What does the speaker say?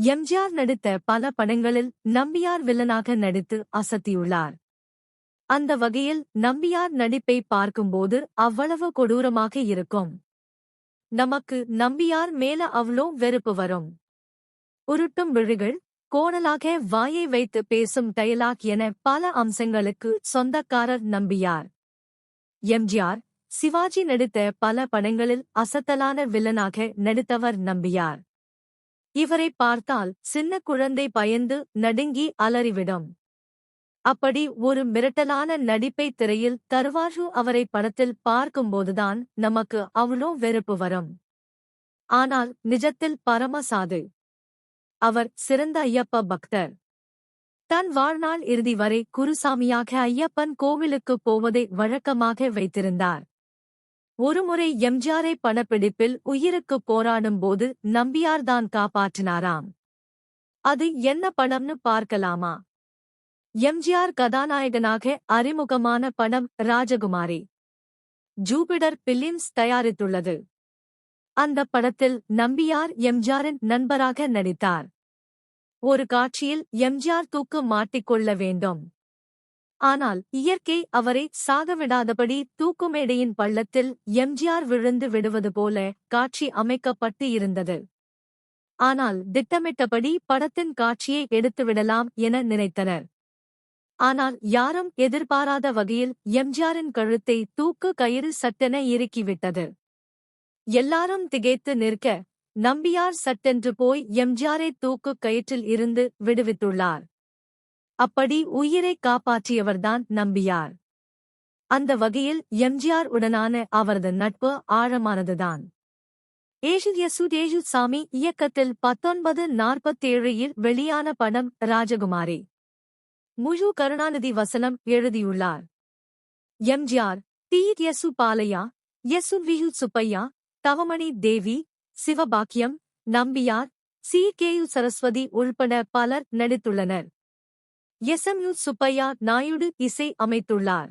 எம்ஜிஆர் நடித்த பல படங்களில் நம்பியார் வில்லனாக நடித்து அசத்தியுள்ளார். அந்த வகையில் நம்பியார் நடிப்பை பார்க்கும்போது அவ்வளவு கொடூரமாக இருக்கும். நமக்கு நம்பியார் மேல அவ்ளோ வெறுப்பு வரும். உருட்டும் விழிகள், கோணலாக வாயை வைத்து பேசும் டயலாக் என பல அம்சங்களுக்கு சொந்தக்காரர் நம்பியார். எம்ஜிஆர், சிவாஜி நடித்த பல படங்களில் அசத்தலான வில்லனாக நடித்தவர் நம்பியார். இவரை பார்த்தால் சின்ன குழந்தை பயந்து நடுங்கி அலறிவிடும். அப்படி ஒரு மிரட்டலான நடிப்பை திரையில் தருவாரு. அவரை படத்தில் பார்க்கும்போதுதான் நமக்கு அவ்ளோ வெறுப்பு வரும். ஆனால் நிஜத்தில் பரம சாது. அவர் சிறந்த ஐயப்ப பக்தர். தன் வாழ்நாள் இறுதி வரை குருசாமியாக ஐயப்பன் கோவிலுக்கு போவதை வழக்கமாக வைத்திருந்தார். ஒருமுறை எம்ஜிஆரை படப்பிடிப்பில் உயிருக்கு போராடும் போது நம்பியார்தான் காப்பாற்றினாராம். அது என்ன படம்னு பார்க்கலாமா? எம்ஜிஆர் கதாநாயகனாக அறிமுகமான படம் ராஜகுமாரி. ஜூபிடர் பிலிம்ஸ் தயாரித்துள்ளது. அந்த படத்தில் நம்பியார் எம்ஜிஆரின் நண்பராக நடித்தார். ஒரு காட்சியில் எம்ஜிஆர் தூக்கு மாட்டிக்கொள்ள வேண்டும். ஆனால் இயற்கை அவரை சாகவிடாதபடி தூக்குமேடையின் பள்ளத்தில் எம்ஜிஆர் விழுந்து விடுவது போல காட்சி அமைக்கப்பட்டு இருந்தது. ஆனால் திட்டமிட்டபடி படத்தின் காட்சியை எடுத்துவிடலாம் என நினைத்தனர். ஆனால் யாரும் எதிர்பாராத வகையில் எம்ஜிஆரின் கழுத்தை தூக்கு கயிறு சட்டென இறுக்கிவிட்டது. எல்லாரும் திகைத்து நிற்க, நம்பியார் சட்டென்று போய் எம்ஜிஆரை தூக்கு கயிற்றில் இருந்து விடுவித்துள்ளார். அப்படி உயிரை காப்பாற்றியவர்தான் நம்பியார். அந்த வகையில் எம்ஜிஆர் உடனான அவரது நட்பு ஆழமானதுதான். ஏசு சாமி இயக்கத்தில் 1947இல் வெளியான படம் ராஜகுமாரி. முழு கருணாநிதி வசனம் எழுதியுள்ளார். எம்ஜிஆர், டி.எஸ். பாலையா, எஸ்.வி. சுப்பையா, தவமணி தேவி, சிவபாக்கியம், நம்பியார், சி.கே. சரஸ்வதி உள்பட பலர் நடித்துள்ளனர். எஸ்.எம். சுப்பையா நாயுடு இசை அமைத்துள்ளார்.